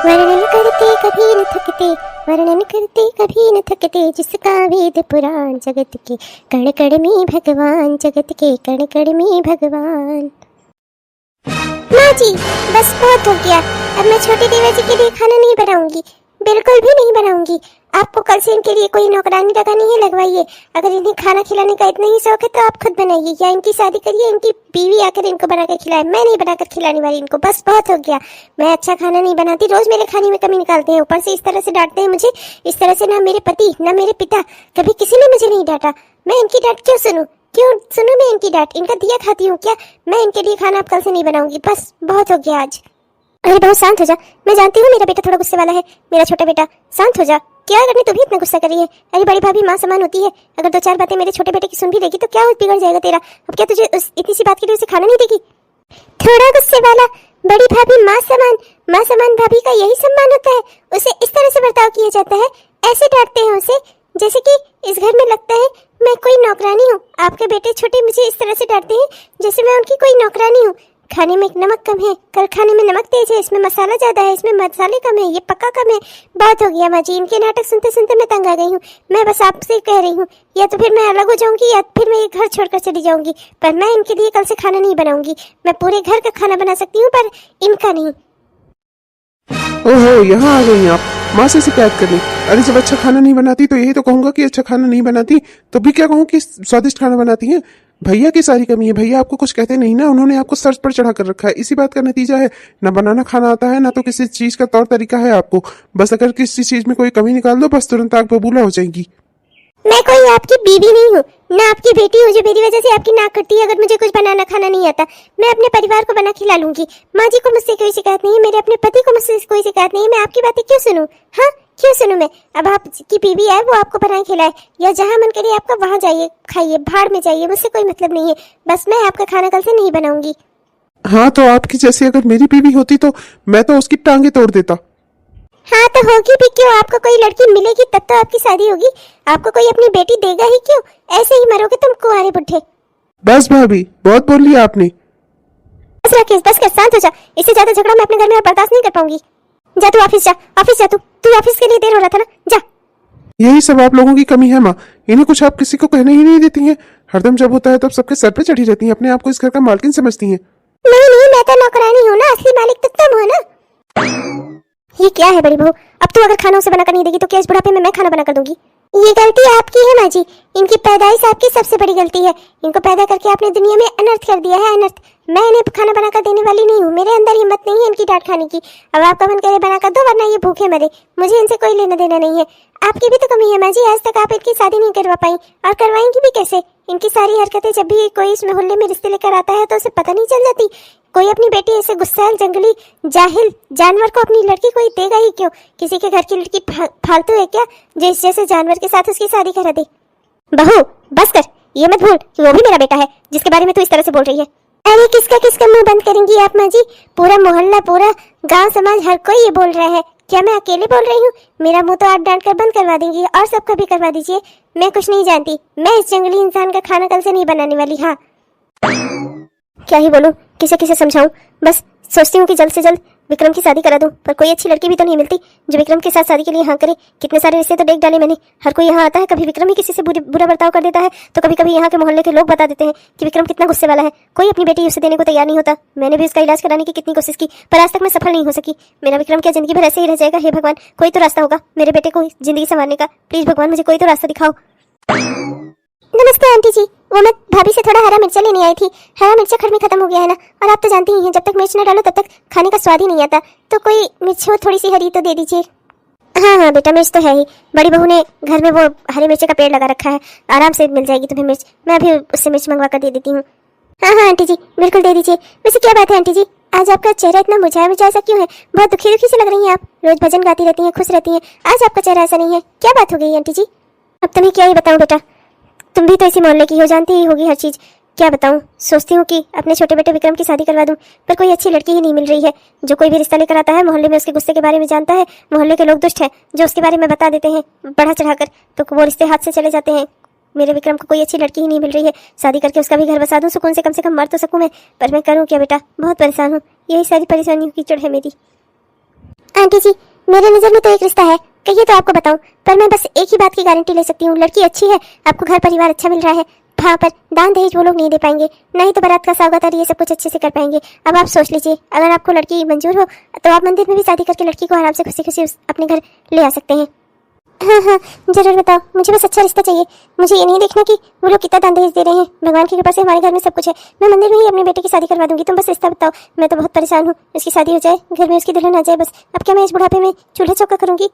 वर्णन करते कभी न थकते, वर्णन करते कभी न थकते, जिसका वेद पुराण जगत के कण कण में भगवान, जगत के कण कण में भगवान। माँ जी बस बहुत हो गया, अब मैं छोटी देवर जी के लिए खाना नहीं बनाऊंगी, बिल्कुल भी नहीं बनाऊंगी। आपको कल से इनके लिए कोई नौकरानी लगानी है लगवाइए। अगर इन्हें खाना खिलाने का इतना ही शौक है तो आप खुद बनाइए, या इनकी शादी करिए, इनकी बीवी आकर इनको बनाकर खिलाए। मैं नहीं बनाकर खिलाने वाली इनको, बस बहुत हो गया। मैं अच्छा खाना नहीं बनाती, रोज मेरे खाने में कमी निकालते हैं, ऊपर से इस तरह से डांटते हैं मुझे। इस तरह से ना मेरे पति ना मेरे पिता, कभी किसी ने मुझे नहीं डांटा। मैं इनकी डांट क्यों सुनूं, क्यों सुनूं मैं इनकी डांट? इनका दिया खाती हूँ क्या? मैं इनके लिए खाना अब कल से नहीं बनाऊंगी, बस बहुत हो गया आज। अरे बहुत शांत हो जा, मैं जानती हूँ मेरा बेटा थोड़ा गुस्से वाला है, मेरा छोटा बेटा। शांत हो जा, क्या करने तू भी इतना गुस्सा कर रही है? अरे बड़ी भाभी माँ समान होती है, अगर दो चार बातें मेरे छोटे बेटे की सुन भी लेगी तो क्या बिगड़ जाएगा तेरा? अब क्या तुझे इतनी सी बात के लिए उसे खाना नहीं देगी? थोड़ा गुस्से वाला, बड़ी भाभी माँ समान भाभी का यही सम्मान होता है, उसे इस तरह से बर्ताव किया जाता है, ऐसे डांटते हैं उसे जैसे कि इस घर में लगता है मैं कोई नौकरानी हूँ। आपके बेटे छोटे मुझे इस तरह से डांटते हैं जैसे मैं उनकी कोई नौकरानी हूँ। खाने में नमक कम है, कल खाने में नमक तेज है, इसमें मसाला ज्यादा है, इसमें मसाले कम है, ये पक्का कम है। बहुत हो गया माँ जी, इनके नाटक सुनते सुनते मैं तंग आ गई हूँ। मैं बस आपसे कह रही हूँ, या तो फिर मैं अलग हो जाऊंगी या फिर मैं ये घर छोड़कर चली जाऊंगी, पर मैं इनके लिए कल से खाना नहीं बनाऊंगी। मैं पूरे घर का खाना बना सकती हूँ पर इनका नहीं। ओहो, यहाँ आ गई आप माँ से शिकायत करने। अरे जब अच्छा खाना नहीं बनाती तो यही तो कहूंगा कि अच्छा खाना नहीं बनाती, तो भी क्या कहूँ कि स्वादिष्ट खाना बनाती है। भैया की सारी कमी है, भैया आपको कुछ कहते नहीं ना, उन्होंने आपको सर पर चढ़ा कर रखा है। इसी बात का नतीजा है, ना बनाना खाना आता है ना तो किसी चीज का तौर तरीका है आपको। बस अगर किसी चीज में कोई कमी निकाल दो बस तुरंत आग बबूला हो जाएगी। मैं कोई आपकी बीवी नहीं हूँ, ना आपकी बेटी हूँ जो मेरी वजह से आपकी नाक कटती है। अगर मुझे कुछ बनाना खाना नहीं आता मैं अपने परिवार को बना खिला लूंगी। माँ जी को मुझसे कोई शिकायत नहीं है, मेरे अपने पति को मुझसे कोई शिकायत नहीं है। मैं आपकी बातें क्यों सुनूं? हाँ क्यों सुनूं मैं? अब आपकी बीवी है वो आपको बनाए खिलाए, या जहाँ मन करे आपका वहाँ जाइए खाइए, भाड़ में जाइए, मुझसे कोई मतलब नहीं है। बस मैं आपका खाना कल से नहीं बनाऊंगी। हाँ तो आपकी जैसी अगर मेरी बीवी होती तो मैं तो उसकी टांगे तोड़ देता। हाँ तो होगी भी क्यों? आपको कोई लड़की मिलेगी तब तो आपकी शादी होगी, आपको कोई अपनी बेटी देगा ही क्यों? ऐसे ही मरोगे तुम कुंवारे बुढ़े। बस भाभी बहुत बोल लिया आपने। बस राकेश बस कर, शांत हो जा। इससे ज्यादा झगड़ा मैं अपने घर में बर्दाश्त नहीं कर पाऊंगी। जा तू ऑफिस जा, ऑफिस जा, तू ऑफिस के लिए देर हो रहा था ना, जा। यही सब आप लोगों की कमी है माँ, इन्हें कुछ आप किसी को कहने ही नहीं देती हैं। हरदम जब होता है तब सबके सर पे चढ़ी रहती हैं, अपने आप को इस घर का मालकिन समझती हैं। नहीं मैं तो नौकरानी हूँ ना, असली मालिक तो तुम हो ना। ये क्या है बड़ी बहू, अब तू अगर खाना उसे बनाकर नहीं देगी तो क्या इस बुढ़ापे में मैं खाना बना कर दूंगी? ये गलती आपकी है माँ जी, इनकी पैदाइश आपकी सबसे बड़ी गलती है। इनको पैदा करके आपने दुनिया में अनर्थ कर दिया है, अनर्थ। मैं इन्हें खाना बनाकर देने वाली नहीं हूँ, मेरे अंदर हिम्मत नहीं है इनकी डांट खाने की। अब आपका मन करे बनाकर दो, वरना ये भूखे मरे, मुझे इनसे कोई लेना देना नहीं है। आपकी भी तो कमी है माँ जी, आज तक आप इनकी शादी नहीं करवा पाई, और करवाएंगी भी कैसे? इनकी सारी हरकतें, जब भी कोई इस मोहल्ले में रिश्ते लेकर आता है तो उसे पता नहीं चल जाती? कोई अपनी बेटी ऐसे गुस्सैल जंगली जाहिल जानवर को अपनी लड़की कोई देगा ही क्यों? किसी के घर की लड़की फालतू है क्या जो इस जैसे जानवर के साथ उसकी शादी करा दे? बहू बस कर, ये मत भूल कि वो भी मेरा बेटा है जिसके बारे में तू इस तरह से बोल रही है। अरे किसका मुंह बंद करेंगी आप माँ जी? पूरा मोहल्ला, पूरा गांव समाज, हर कोई ये बोल रहा है। क्या मैं अकेले बोल रही हूँ? मेरा मुंह तो आप डांट कर बंद करवा देंगी, और सबका भी करवा दीजिए। मैं कुछ नहीं जानती, मैं इस जंगली इंसान का खाना कल से नहीं बनाने वाली। हाँ क्या ही बोलूं, किसे किसे समझाऊं? बस सोचती हूँ कि जल्द से जल्द विक्रम की शादी करा दूं, पर कोई अच्छी लड़की भी तो नहीं मिलती जो विक्रम के साथ शादी के लिए हाँ करे। कितने सारे रिश्ते तो देख डाले मैंने, हर कोई यहाँ आता है, कभी विक्रम ही किसी से बुरा बर्ताव कर देता है, तो कभी कभी यहाँ के मोहल्ले के लोग बता देते हैं कि विक्रम कितना गुस्से वाला है। कोई अपनी बेटी उसे देने को तैयार नहीं होता। मैंने भी उसका इलाज कराने की कितनी कोशिश की, पर आज तक मैं सफल नहीं हो सकी। मेरा विक्रम क्या जिंदगी भर ऐसे ही रह जाएगा? हे भगवान, कोई तो रास्ता होगा मेरे बेटे को जिंदगी संवारने का। प्लीज भगवान मुझे कोई तो रास्ता दिखाओ। नमस्ते आंटी जी, वो मैं भाभी से थोड़ा हरा मिर्चा लेने आई थी। हरा मिर्चा घर में खत्म हो गया है ना, और आप तो जानती ही हैं जब तक मिर्च न डालो तब तक खाने का स्वाद ही नहीं आता। तो कोई मिर्च हो थोड़ी सी हरी तो दे दीजिए। हाँ बेटा, मिर्च तो है ही, बड़ी बहू ने घर में वो हरी मिर्च का पेड़ लगा रखा है, आराम से मिल जाएगी तुम्हें मिर्च। मैं अभी उससे मिर्च मंगवा कर दे देती हूँ। हाँ आंटी जी बिल्कुल दे दीजिए। वैसे क्या बात है आंटी जी, आज आपका चेहरा इतना मुरझाया सा क्यों है? बहुत दुखी से लग रही हैं आप। रोज भजन गाती रहती हैं, खुश रहती हैं, आज आपका चेहरा ऐसा नहीं है, क्या बात हो गई आंटी जी? अब तुम्हें क्या ही बताऊँ बेटा, तुम भी तो इसी मोहल्ले की हो, जानती ही होगी हर चीज। क्या बताऊं, सोचती हूँ कि अपने छोटे बेटे विक्रम की शादी करवा दूं, पर कोई अच्छी लड़की ही नहीं मिल रही है। जो कोई भी रिश्ता लेकर आता है मोहल्ले में उसके गुस्से के बारे में जानता है। मोहल्ले के लोग दुष्ट हैं जो उसके बारे में बता देते हैं बढ़ा चढ़ाकर, तो वो रिश्ते हाथ से चले जाते हैं। मेरे विक्रम को कोई अच्छी लड़की ही नहीं मिल रही है, शादी करके उसका भी घर बसा दूं, सुकून से कम मर तो सकूं मैं। पर मैं करूं क्या बेटा, बहुत परेशान हूँ, यही सारी परेशानियों की जड़ है मेरी। आंटी जी, मेरे नजर में तो एक रिश्ता है, कहिए तो आपको बताऊं, पर मैं बस एक ही बात की गारंटी ले सकती हूँ, लड़की अच्छी है, आपको घर परिवार अच्छा मिल रहा है, हाँ पर दान दहेज वो लोग नहीं दे पाएंगे, नहीं तो बारात का स्वागत और ये सब कुछ अच्छे से कर पाएंगे। अब आप सोच लीजिए, अगर आपको लड़की मंजूर हो तो आप मंदिर में भी शादी करके लड़की को आराम से खुशी खुशी अपने घर ले आ सकते हैं। हाँ हाँ, जरूर बताओ, मुझे बस अच्छा रिश्ता चाहिए, मुझे ये नहीं देखना कि वो लोग कितना दान दहेज दे रहे हैं, भगवान की कृपा से हमारे घर में सब कुछ है, मैं मंदिर में ही अपने बेटे की शादी करवा दूंगी, तुम बस रिश्ता बताओ, मैं तो बहुत परेशान हूँ, उसकी शादी हो जाए, घर में उसकी दुल्हन आ जाए, बस। अब क्या मैं इस बुढ़ापे में चूल्हा चौका करूंगी?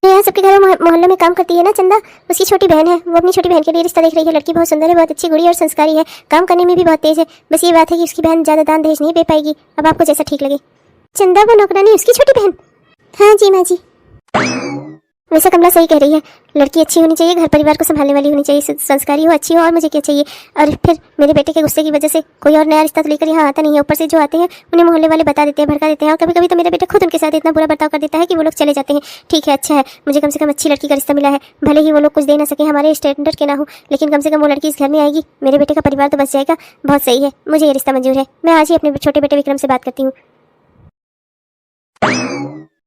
यहाँ सबके घर मोहल्ले में काम करती है ना चंदा, उसकी छोटी बहन है, वो अपनी छोटी बहन के लिए रिश्ता देख रही है, लड़की बहुत सुंदर है, बहुत अच्छी गुड़ी और संस्कारी है, काम करने में भी बहुत तेज है, बस ये बात है कि उसकी बहन ज्यादा दान दहेज नहीं दे पाएगी, अब आपको जैसा ठीक लगे। चंदा वो नौकरानी उसकी छोटी बहन? हाँ जी माँ जी। वैसे कमला सही कह रही है, लड़की अच्छी होनी चाहिए, घर परिवार को संभालने वाली होनी चाहिए, संस्कारी हो, अच्छी हो, और मुझे क्या चाहिए। और फिर मेरे बेटे के गुस्से की वजह से कोई और नया रिश्ता तो लेकर यहाँ आता नहीं है, ऊपर से जो आते हैं उन्हें मोहल्ले वाले बता देते हैं, भड़का देते हैं, और कभी कभी तो मेरा बेटा खुद उनके साथ इतना बुरा बर्ताव कर देता है कि वो लोग चले जाते हैं। ठीक है, अच्छा है, मुझे कम से कम अच्छी लड़की का रिश्ता मिला है, भले ही वो लोग कुछ दे ना सके, हमारे स्टैंडर्ड के ना हो, लेकिन कम से कम वो लड़की इस घर में आएगी, मेरे बेटे का परिवार तो बच जाएगा। बहुत सही है, मुझे ये रिश्ता मंजूर है, मैं आज ही अपने छोटे बेटे विक्रम से बात करती हूँ।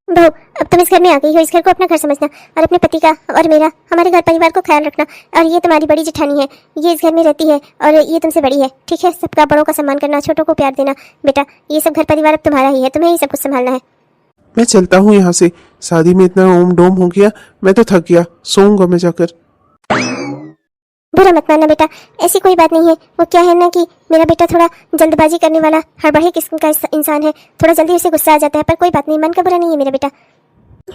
बहू, अब तुम इस घर में आ गई हो, इस घर को अपना घर समझना, और अपने पति का और मेरा, हमारे घर परिवार को ख्याल रखना। और ये तुम्हारी बड़ी जेठानी है, ये इस घर में रहती है और ये तुमसे बड़ी है, ठीक है? सबका बड़ों का सम्मान करना, छोटों को प्यार देना। बेटा, ये सब घर परिवार अब तुम्हारा ही है, तुम्हें ही सब कुछ संभालना है। मैं चलता हूँ यहाँ से, शादी में इतना ओम डोम हो गया, मैं तो थक गया, सोऊंगा मैं जाकर। बुरा मत मानना बेटा, ऐसी कोई बात नहीं है, वो क्या है ना कि मेरा बेटा थोड़ा जल्दबाजी करने वाला हड़बड़ी किस्म का इंसान है, थोड़ा जल्दी उसे गुस्सा आ जाता है, पर कोई बात नहीं, मन का बुरा नहीं है मेरा बेटा।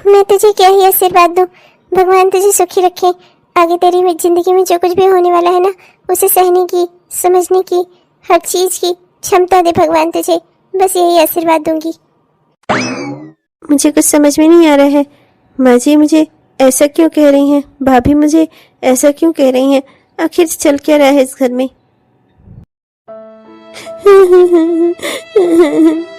मैं तुझे क्या ही आशीर्वाद दूं, भगवान तुझे सुखी रखे, आगे तेरी जिंदगी में जो कुछ भी होने वाला है ना, उसे सहने की, समझने की, हर चीज की क्षमता दे भगवान तुझे, बस यही आशीर्वाद दूंगी। मुझे कुछ समझ में नहीं आ रहा है, माँ जी मुझे ऐसा क्यों कह रही हैं, भाभी मुझे ऐसा क्यों कह रही हैं, आखिर चल क्या रहा है इस घर में।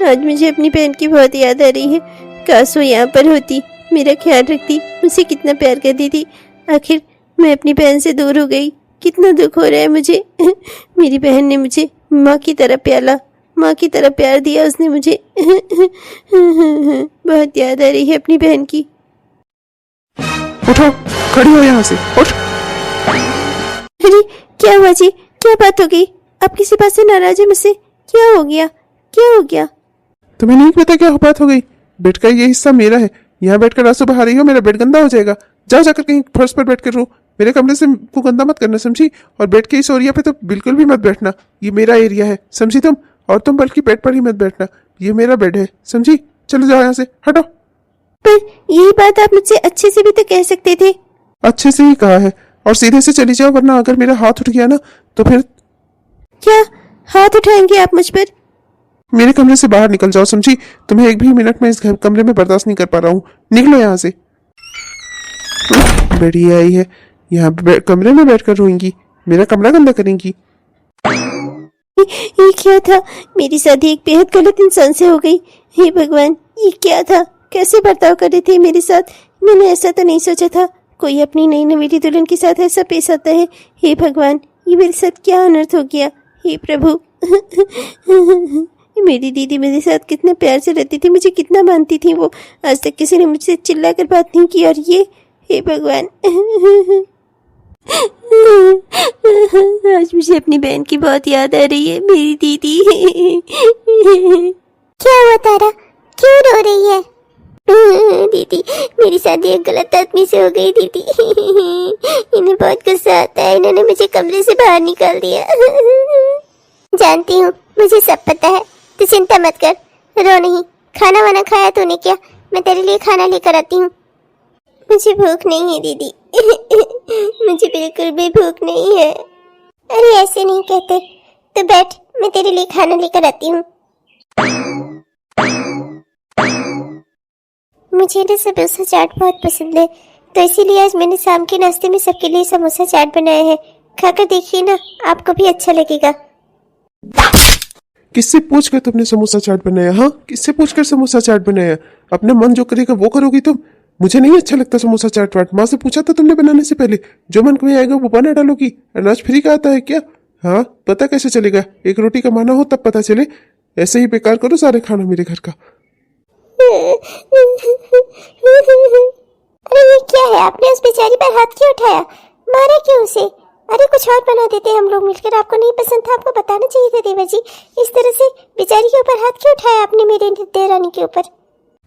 आज मुझे अपनी बहन की बहुत याद आ रही है, काश वो यहाँ पर होती, मेरा ख्याल रखती, मुझे कितना प्यार करती थी, आखिर मैं अपनी बहन से दूर हो गई, कितना दुख हो रहा है मुझे। मेरी बहन ने मुझे माँ की तरह प्याला, माँ की तरह प्यार दिया उसने मुझे। बहुत याद आ रही है अपनी बहन की। उठो, खड़ी हो यहाँ से, उठ। अरे क्या हुआ जी, क्या बात हो गई, आप किसी बात से नाराज है मुझसे, क्या हो गया, क्या हो गया? तुम्हें नहीं पता क्या बात हो गई? बेड का ये हिस्सा मेरा है, यहाँ बैठकर आंसू बहा रही हो, मेरा बेड गंदा हो जाएगा, जाओ जाकर कहीं फर्श पर बैठ कर रो, मेरे कमरे से को गंदा मत करना, समझी? और बेड के इस एरिया पे तो बिल्कुल भी मत बैठना, ये मेरा एरिया है, समझी तुम? और तुम बल्कि बेड पर ही मत बैठना, ये मेरा बेड है, समझी? चलो जाओ यहाँ से, हटो। पर यही बात आप मुझसे अच्छे से भी तो कह सकते थे। अच्छे से ही कहा है, और सीधे से चली जाओ, वरना अगर मेरा हाथ उठ गया ना तो फिर। क्या हाथ उठाएंगे आप मुझ पर? मेरे कमरे से बाहर निकल जाओ, समझी? तुम्हें एक भी मिनट में इस घर कमरे में बर्दाश्त नहीं कर पा रहा हूँ, निकलो यहाँ से। बेटी आई है, यहाँ कमरे में बैठकर रोएंगी, मेरा कमरा गंदा करेंगी। ये क्या था, मेरी शादी एक बेहद गलत इंसान से हो गई। हे भगवान, ये क्या था, कैसे बर्ताव कर रहे थे मेरे साथ, मैंने ऐसा तो नहीं सोचा था, कोई अपनी नई नवेली दुल्हन के साथ ऐसा पेश आता है। हे भगवान, ये मेरे साथ क्या अनर्थ हो गया, हे प्रभु। मेरी दीदी मेरे साथ कितना प्यार से रहती थी, मुझे कितना मानती थी वो, आज तक किसी ने मुझसे चिल्ला कर बात नहीं की, और ये, हे भगवान। आज मुझे अपनी बहन की बहुत याद आ रही है, मेरी दीदी। क्या हुआ तारा, क्यों रो रही है? दीदी, मेरी शादी एक गलत आदमी से हो गई दीदी। इन्हें बहुत गुस्सा आता है, इन्होंने मुझे कमरे से बाहर निकाल दिया। जानती हूँ, मुझे सब पता है, तू चिंता मत कर, रो नहीं। खाना वाना खाया तूने क्या? मैं तेरे लिए खाना लेकर आती हूँ। मुझे भूख नहीं है दीदी। मुझे बिल्कुल भी भूख नहीं है। अरे ऐसे नहीं कहते, तो बैठ, मैं तेरे लिए खाना लेकर आती हूँ। मुझे ना समोसा चाट बहुत पसंद है, तो इसीलिए आज मैंने शाम के नाश्ते में सबके लिए समोसा चाट बनाया है, खाकर देखिए ना, आपको भी अच्छा लगेगा। किससे पूछकर तुमने समोसा चाट बनाया? हाँ, किससे पूछकर समोसा चाट बनाया? अपना मन जो करेगा वो करोगी तुम? मुझे नहीं अच्छा लगता समोसा चाट वाट। माँ से पूछा था तुमने बनाने से पहले? जो मन में आएगा वो बना डालोगी। अनाज फ्री का आता है क्या? हाँ, पता कैसे चलेगा? एक रोटी कमाना हो तब पता चले। ऐसे ही बेकार करो सारे खाना मेरे घर का। अरे ये क्या है, आपने उस बेचारी पर हाथ क्यों उठाया? मारा क्यों उसे? अरे कुछ और बना देते हम लोग मिलकर। आपको नहीं पसंद था, आपको बताना चाहिए था देवर जी। इस तरह से बेचारी के ऊपर हाथ क्यों उठाया आपने, मेरे देवरानी के ऊपर?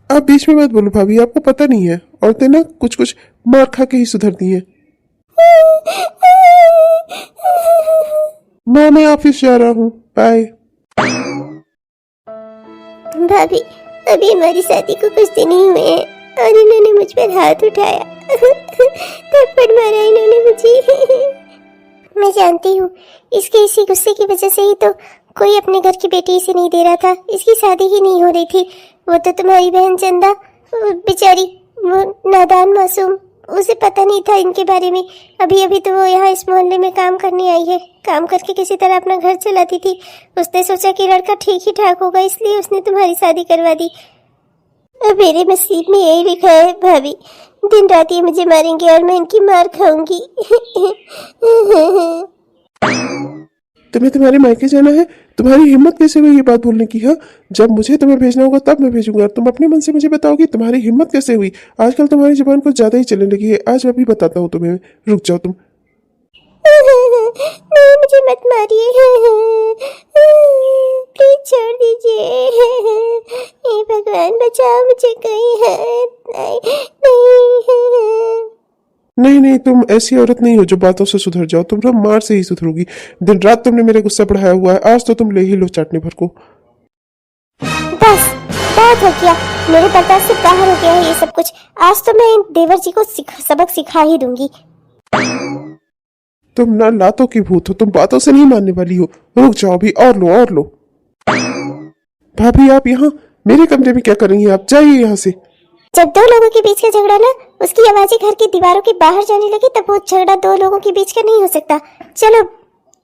आप बीच में मत बोलो भाभी, आपको पता नहीं है, औरतें ना कुछ कुछ मार खा के ही सुधरती हैं। मैं ऑफिस जा रहा हूँ, बाय। भाभी, अभी हमारी शादी को कुछ दिन ही हुए हैं और इन्होंने मुझ पर हाथ उठाया। थप्पड़ मारा इन्होंने मुझे। मैं जानती हूँ, इसके इसी गुस्से की वजह से ही तो कोई अपने घर की बेटी इसे नहीं दे रहा था। इसकी शादी ही नहीं हो रही थी। वो तो तुम्हारी बहन चंदा, बेचारी वो नादान मासूम, उसे पता नहीं था इनके बारे में। अभी अभी तो वो यहाँ इस मोहल्ले में काम करने आई है, काम करके किसी तरह अपना घर चलाती थी। उसने सोचा कि लड़का ठीक ही ठाक होगा, इसलिए उसने तुम्हारी शादी करवा दी। अब मेरे नसीब में यही लिखा है भाभी, दिन रात ये मुझे मारेंगे और मैं इनकी मार खाऊंगी। तुम्हें तुम्हारे मायके जाना है? तुम्हारी हिम्मत कैसे हुई ये बात बोलने की? हाँ, जब मुझे तुम्हें भेजना होगा तब मैं भेजूंगा। तुम अपने मन से मुझे बताओगी तुम्हारी हिम्मत कैसे हुई? आजकल तुम्हारी जुबान कुछ ज्यादा ही चलने लगी है। आज मैं भी बताता हूँ तुम्हें, रुक जाओ तुम। नहीं, मुझे मत मारिए, प्लीज छोड़ दीजिए। हे भगवान बचाओ मुझे, कहीं है नहीं नहीं, तुम ऐसी औरत नहीं हो जो बातों से सुधर जाओ। तुम तो मार से ही सुधरोगी। दिन रात तुमने मेरे गुस्सा बढ़ाया हुआ है, आज तो तुम ले ही लो चाटने भर को। बस बहुत हो गया, मेरे बर्दाश्त से बाहर हो गया है ये सब कुछ। आज तो मैं इन देवर जी को सबक सिखा ही दूंगी। तुम ना लातों की भूत हो, तुम बातों से नहीं मानने वाली हो। रुक जाओ अभी, और लो और लो। भाभी आप यहाँ मेरे कमरे में क्या कर रही हैं? आप जाइए यहाँ से। जब दो लोगों के बीच का झगड़ा ना उसकी आवाजें घर की दीवारों के बाहर जाने लगी, तब वो झगड़ा दो लोगों के बीच का नहीं हो सकता। चलो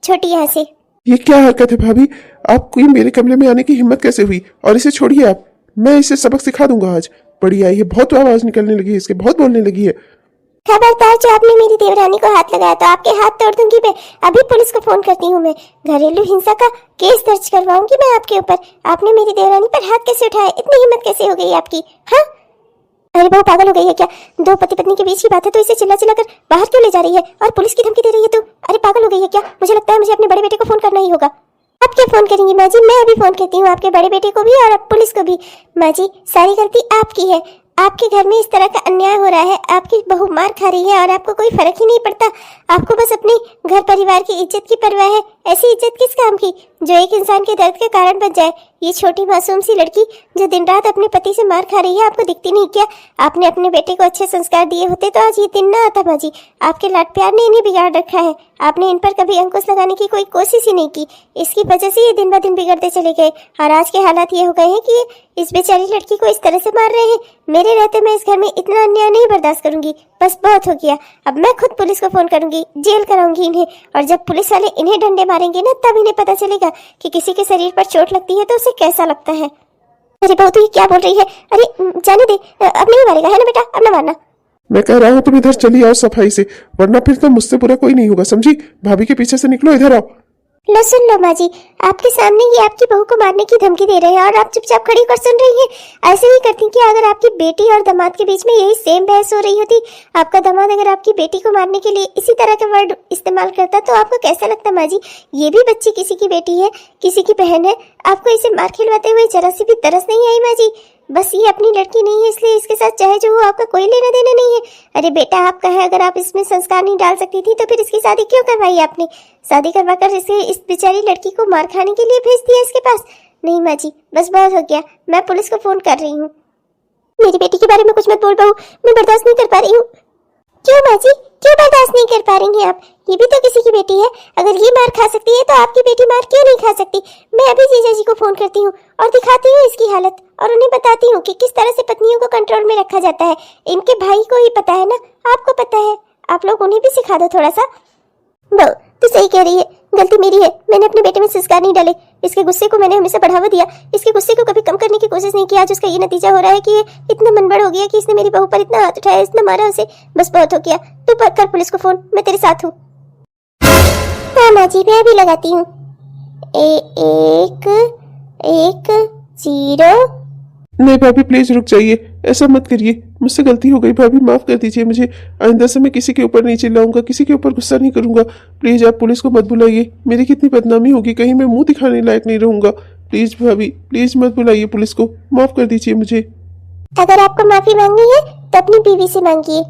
छोटी यहाँ से। ये क्या हरकत है भाभी? आपको ये मेरे कमरे में आने की हिम्मत कैसे हुई? और इसे छोड़िए आप, मैं इसे सबक सिखा दूंगा आज। बड़ी आई है, बहुत आवाज निकलने लगी है इसके, बहुत बोलने लगी है। खबरदार, जो आपने मेरी देवरानी को हाथ लगाया तो आपके हाथ तोड़ दूंगी मैं। अभी पुलिस को फोन करती हूँ मैं। घरेलू हिंसा का केस दर्ज करवाऊंगी मैं आपके ऊपर। आपने मेरी देवरानी पर हाथ कैसे उठाया? इतनी हिम्मत कैसे हो गई आपकी? हाँ, अरे बहू पागल हो गई है क्या? दो पति पत्नी के बीच की बात है तो इसे चिल्ला चिल्ला कर बाहर क्यों ले जा रही है और पुलिस की धमकी दे रही है तू? अरे पागल हो गई है क्या? मुझे लगता है मुझे अपने बड़े बेटे को फोन करना ही होगा। अब क्या फोन करेंगी माँ जी? मैं अभी फोन करती हूँ आपके बड़े बेटे को भी और अब पुलिस को भी। माँ जी, सारी गलती आपकी है। आपके घर में इस तरह का अन्याय हो रहा है, आपकी बहू मार खा रही है और आपको कोई फर्क ही नहीं पड़ता। आपको बस अपने घर परिवार की इज्जत की परवाह है। ऐसी इज्जत किस काम की जो एक इंसान के दर्द का कारण बन जाए? ये छोटी मासूम सी लड़की जो दिन रात अपने पति से मार खा रही है, आपको दिखती नहीं क्या? आपने अपने बेटे को अच्छे संस्कार दिए होते तो आज ये दिन ना आता माँ जी। आपके लाड प्यार ने इन्हें बिगाड़ रखा है। आपने इन पर कभी अंकुश लगाने की कोई कोशिश ही नहीं की। इसकी वजह से ये दिन ब दिन बिगड़ते चले गए और आज के हालात ये हो गए हैं कि इस बेचारी लड़की को इस तरह से मार रहे हैं। मेरे रहते मैं इस घर में इतना अन्याय नहीं बर्दाश्त करूंगी। बस बहुत हो गया। अब मैं खुद पुलिस को फोन करूंगी, जेल कराऊंगी इन्हें। और जब पुलिस वाले इन्हें डंडे मारेंगे ना, तब इन्हें पता चलेगा कि किसी के शरीर पर चोट लगती है तो उसे कैसा लगता है। अरे बहू, तू ये क्या बोल रही है? अरे जाने दे, अब नहीं मारेगा है ना बेटा? अब ना मारना। मैं कह रहा हूँ तुम इधर चली आओ सफाई से, वरना फिर तो मुझसे बुरा कोई नहीं होगा, समझी? भाभी के पीछे से निकलो, इधर आओ। लो सुन लो माँ जी, आपके सामने ये आपकी बहू को मारने की धमकी दे रहे हैं और आप चुपचाप खड़ी कर सुन रही हैं। ऐसे ही करती कि अगर आपकी बेटी और दामाद के बीच में यही सेम बहस हो रही होती, आपका दामाद अगर आपकी बेटी को मारने के लिए इसी तरह के वर्ड इस्तेमाल करता तो आपको कैसा लगता माँ जी? ये भी बच्ची किसी की बेटी है, किसी की बहन है। आपको इसे मार खिलवाते हुए जरा सी भी तरस नहीं आई माँ जी? बस ये अपनी लड़की नहीं है इसलिए इसके साथ चाहे जो हो आपका कोई लेना देना नहीं है। अरे बेटा, आपका है, अगर आप इसमें संस्कार नहीं डाल सकती थी तो फिर इसकी शादी क्यों करवाई आपने? शादी करवाकर इसे इस बेचारी लड़की को मार खाने के लिए भेज दिया इसके पास। नहीं माँ जी, बस बहुत हो गया। मैं पुलिस को फोन कर रही हूँ। मेरी बेटी के बारे में कुछ मत बोल बहू, मैं बर्दाश्त नहीं कर पा रही हूँ। क्यों माँ जी, क्यों बर्दाश्त नहीं कर पा रही हैं आप? ये भी तो किसी की बेटी है। अगर ये मार खा सकती है तो आपकी बेटी मार क्यों नहीं खा सकती? मैं अभी जीजा जी को फोन करती हूँ और दिखाती हूँ इसकी हालत और उन्हें बताती हूँ कि किस तरह से पत्नियों को कंट्रोल में रखा जाता है। इनके भाई को ही पता है ना, आपको पता है। आप लोग उन्हें भी सिखा दो थोड़ा सा। बहू तू सही कह रही है, गलती मेरी है। मैंने अपने बेटे में संस्कार नहीं डाले। इसके गुस्से को मैंने हमेशा बढ़ावा दिया। इसके गुस्से को कभी कम करने की कोशिश नहीं किया। आज उसका ये नतीजा हो रहा है कि ये इतना मनबड़ हो गया कि इसने मेरी बहू पर इतना हाथ उठाया, इतना मारा उसे। बस बहुत हो गया। तू कर पुलिस को फोन, मैं तेरे साथ हूँ। हाँ माँ जी, मैं अभी लगाती हूँ। 1 1 0 नहीं भाभी प्लीज रुक जाइए, ऐसा मत करिए, मुझसे गलती हो गई भाभी, माफ कर दीजिए मुझे। आइंदा से मैं किसी के ऊपर नहीं चिल्लाऊंगा, किसी के ऊपर गुस्सा नहीं करूंगा। प्लीज आप पुलिस को मत बुलाइए, मेरी कितनी बदनामी होगी, कहीं मैं मुंह दिखाने लायक नहीं रहूंगा। प्लीज भाभी प्लीज मत बुलाइए पुलिस को, माफ कर दीजिए मुझे। अगर आपको माफी मांगनी है तो अपनी बीवी से मांगिए।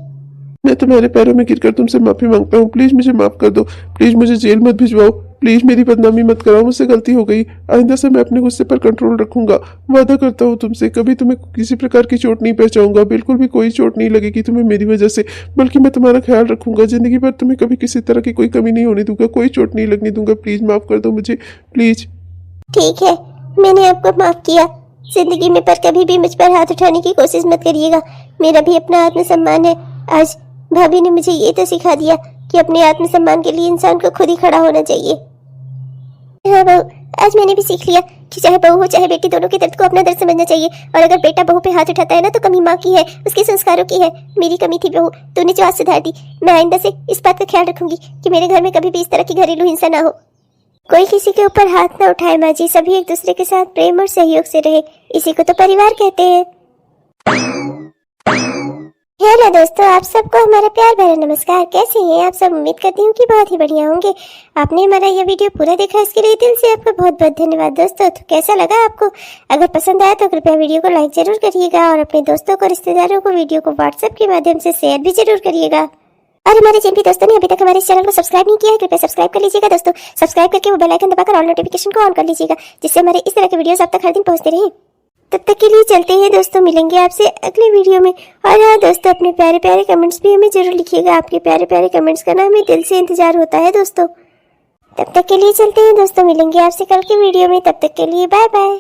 मैं तुम्हारे पैरों में गिरकर तुमसे माफी मांगता हूँ, प्लीज मुझे माफ कर दो। प्लीज मुझे जेल मत भिजवाओ, प्लीज मेरी बदनामी मत कराओ, मुझसे गलती हो गई। आइंदा से मैं अपने गुस्से पर कंट्रोल रखूंगा, वादा करता हूँ तुमसे। कभी तुम्हें किसी प्रकार की चोट नहीं पहुंचाऊंगा, बिल्कुल भी कोई चोट नहीं लगेगी तुम्हें मेरी वजह से, बल्कि मैं तुम्हारा ख्याल रखूंगा। जिंदगी भर तुम्हें कभी किसी तरह की कोई कमी नहीं होने दूंगा, कोई चोट नहीं लगने दूंगा। प्लीज माफ कर दो मुझे, प्लीज। ठीक है, मैंने आपको माफ किया। जिंदगी में पर कभी भी मुझ पर हाथ उठाने की कोशिश मत करिएगा, मेरा भी अपना आत्मसम्मान है। आज भाभी ने मुझे ये तो सिखा दिया कि अपने आत्मसम्मान के लिए इंसान को खुद ही खड़ा होना चाहिए। हाँ बहू, आज मैंने भी सीख लिया कि चाहे बहू हो चाहे बेटी, दोनों के दर्द को अपना दर्द समझना चाहिए। और अगर बेटा बहू पे हाथ उठाता है ना तो कमी माँ की है, उसके संस्कारों की है। मेरी कमी थी बहू, तूने जो आज सुधार दी। मैं आइंदा से इस बात का ख्याल रखूंगी कि मेरे घर में कभी भी इस तरह की घरेलू हिंसा ना हो। कोई किसी के ऊपर हाथ ना उठाए माँ जी, सभी एक दूसरे के साथ प्रेम और सहयोग से रहे, इसी को तो परिवार कहते हैं। हेलो दोस्तों, आप सबको हमारा प्यार भरा नमस्कार। कैसे हैं आप सब? उम्मीद करती हूँ कि बहुत ही बढ़िया होंगे। आपने हमारा यह वीडियो पूरा देखा, इसके लिए दिल से आपका बहुत बहुत धन्यवाद दोस्तों। तो कैसा लगा आपको? अगर पसंद आया तो कृपया वीडियो को लाइक जरूर करिएगा और अपने दोस्तों को, रिश्तेदारों को वीडियो को व्हाट्सएप के माध्यम से शेयर भी जरूर करिएगा। और हमारे जिन भी दोस्तों ने अभी तक हमारे इस चैनल को सब्सक्राइब नहीं किया है, कृपया सब्सक्राइब कर लीजिएगा दोस्तों। सब्सक्राइब करके वो बेल आइकन दबाकर ऑल नोटिफिकेशन को ऑन कर लीजिएगा, जिससे हमारे इस तरह के वीडियोस आप तक हर दिन पहुंचते रहें। तब तक के लिए चलते हैं दोस्तों, मिलेंगे आपसे अगले वीडियो में। और हाँ दोस्तों, अपने प्यारे प्यारे कमेंट्स भी हमें जरूर लिखिएगा, आपके प्यारे प्यारे कमेंट्स का ना हमें दिल से इंतजार होता है दोस्तों। तब तक के लिए चलते हैं दोस्तों, मिलेंगे आपसे कल के वीडियो में। तब तक के लिए बाय बाय।